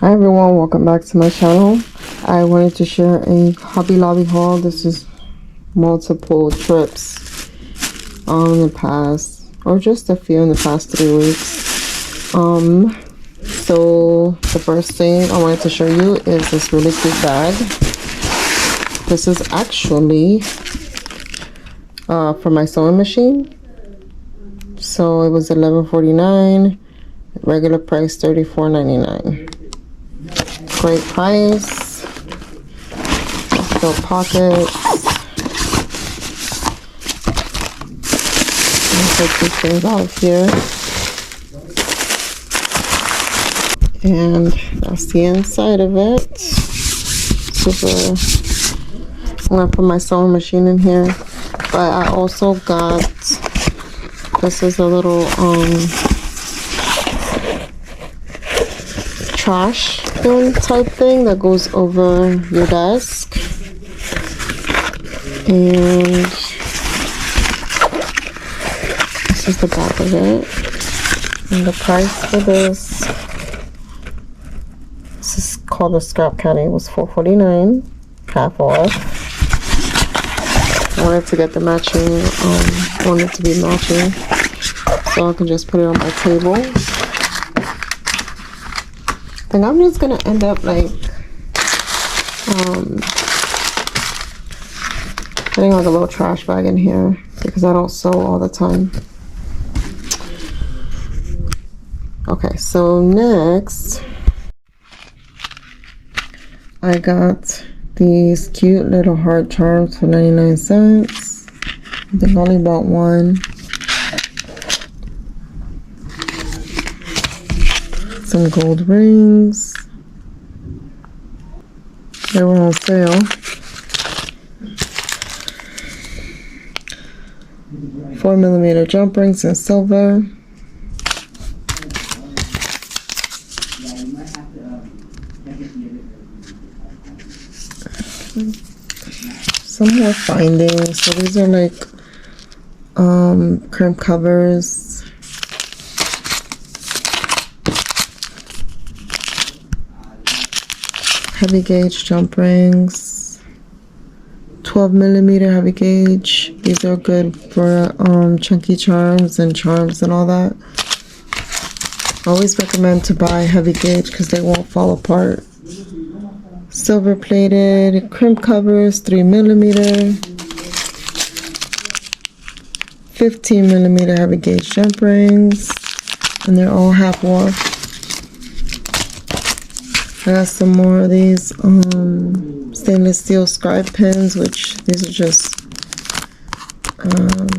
Hi everyone, welcome back to my channel. I wanted to share a Hobby Lobby haul. This is multiple trips in the past, or just a few in the past 3 weeks. So the first thing I wanted to show you is this really cute bag. This is actually for my sewing machine. So it was $11.49, regular price $34.99. Great price. Fill pockets. Take these things out of here. And that's the inside of it. Super. I'm gonna put my sewing machine in here. But I also got, this is a little trash bin type thing that goes over your desk. And this is the back of it. And the price for this is called a scrap caddy. It was $4.49, half off. I wanted to get the matching, wanted to be matching, so I can just put it on my table. I think I'm just gonna end up like putting like a little trash bag in here because I don't sew all the time. Okay, so next I got these cute little heart charms for 99 cents. I think I only bought one. Some gold rings. They were on sale. 4mm jump rings in silver. Some more findings. So these are like crimp covers. Heavy gauge jump rings. 12mm heavy gauge. These are good for chunky charms and all that. I always recommend to buy heavy gauge because they won't fall apart. Silver plated crimp covers, 3mm. 15mm heavy gauge jump rings, and they're all half off. I got some more of these stainless steel scribe pins, which these are just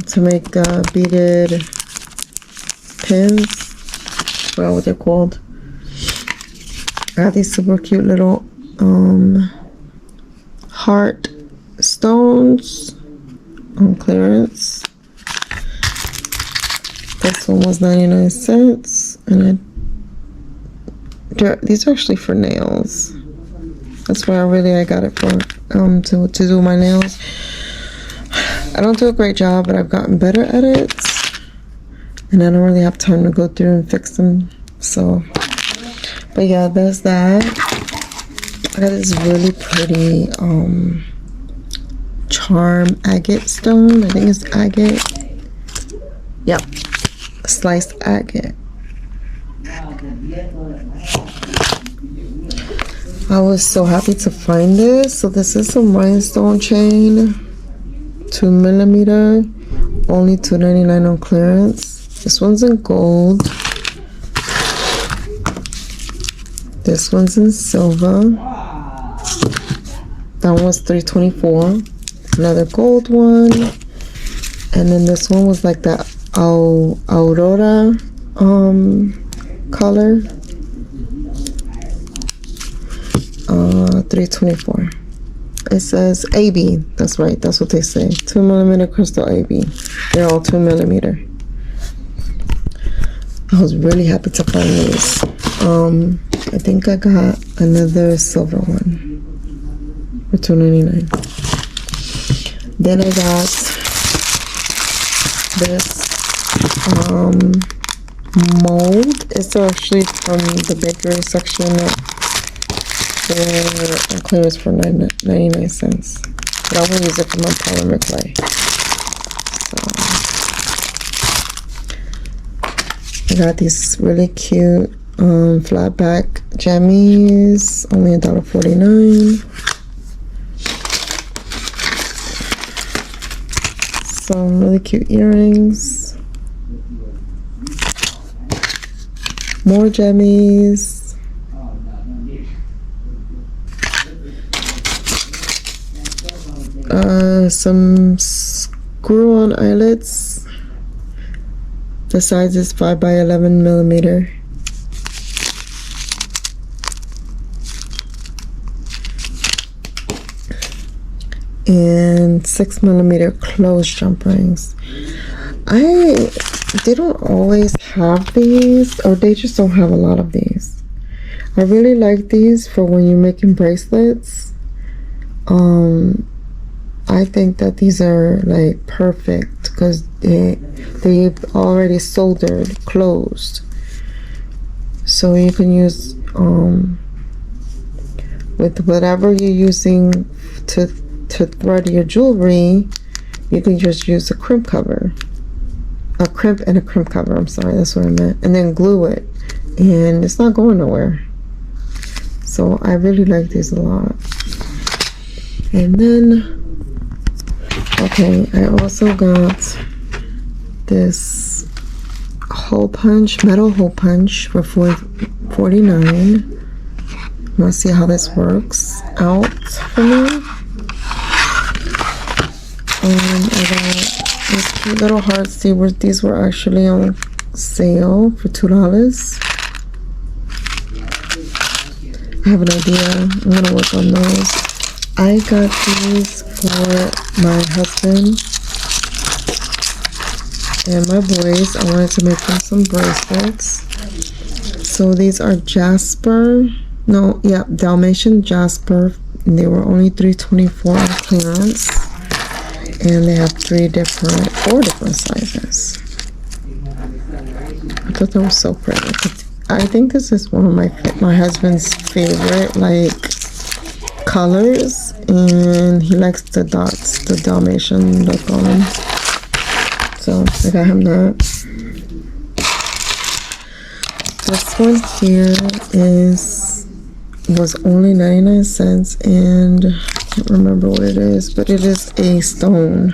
to make beaded pins. I forgot what they're called. I got these super cute little heart stones on clearance. This one was 99 cents, and these are actually for nails. That's where I got it for, to do my nails. I don't do a great job, but I've gotten better at it, and I don't really have time to go through and fix them. So, but yeah, there's that. I got this really pretty charm agate stone. I think it's agate. Yep, sliced agate. I was so happy to find this. So this is some rhinestone chain, 2mm, only $2.99 on clearance. This one's in gold. This one's in silver. That one was $3.24. Another gold one. And then this one was like that Aurora color. $3.24. It says AB. That's right. That's what they say. 2mm crystal AB. They're all 2mm. I was really happy to find these. I think I got another silver one for $2.99. Then I got this mold. It's actually from the bakery section at for clearance for 99 cents. But I will use it for my polymer clay. So I got these really cute flat back jammies, only $1.49. Some really cute earrings. More jammies. Some screw-on eyelets. The size is 5 by 11 millimeter. And 6 millimeter closed jump rings. They don't always have these, or they just don't have a lot of these. I really like these for when you're making bracelets. I think that these are like perfect because they've already soldered closed, so you can use with whatever you're using to thread your jewelry. You can just use a crimp cover, a crimp and a crimp cover, I'm sorry, that's what I meant, and then glue it, and it's not going nowhere. So I really like these a lot. And then okay, I also got this hole punch, metal hole punch for $4.49. Let's see how this works out for me. I got these cute little hearts. These were actually on sale for $2. I have an idea. I'm gonna work on those. I got these for my husband and my boys. I wanted to make them some bracelets. So these are Dalmatian Jasper. And they were only $3.24 on clearance. And they have 4 different sizes. I thought that was so pretty. I think this is one of my husband's favorite colors, and he likes the dots, the Dalmatian look on them. So I got him that. This one here was only 99 cents, and I can't remember what it is, but it is a stone.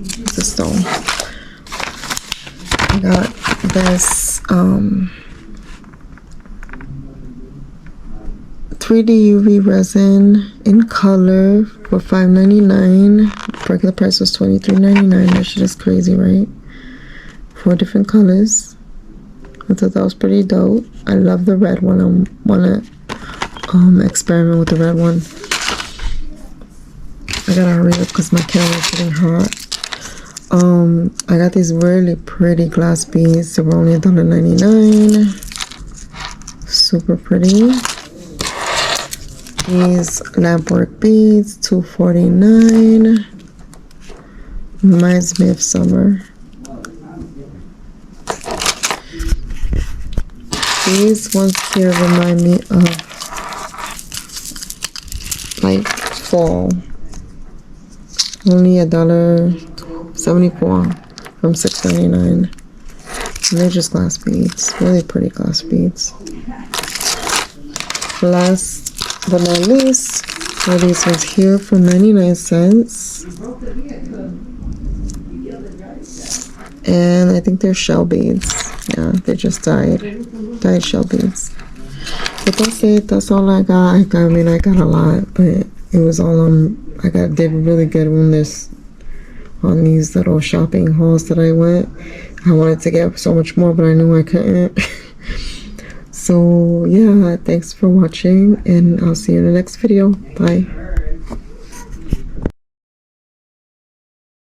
It's a stone. I got this 3D UV resin in color for $5.99. Regular price was $23.99. That shit is crazy, right? 4 different colors. I thought that was pretty dope. I love the red one. I wanna experiment with the red one. I gotta hurry up because my camera's getting hot. I got these really pretty glass beads. They were only $1.99. Super pretty. These lampwork beads, $2.49. Reminds me of summer. These ones here remind me of fall. Only $1.74 from $6.99. And they're just glass beads. Really pretty glass beads. Last but not least are these ones here for 99 cents. And I think they're shell beads. Yeah, they just dyed shell beads. But that's it. That's all I got. I got a lot, but it was all did really good on these little shopping hauls that I went. I wanted to get so much more, but I knew I couldn't. So yeah, thanks for watching, and I'll see you in the next video. Bye.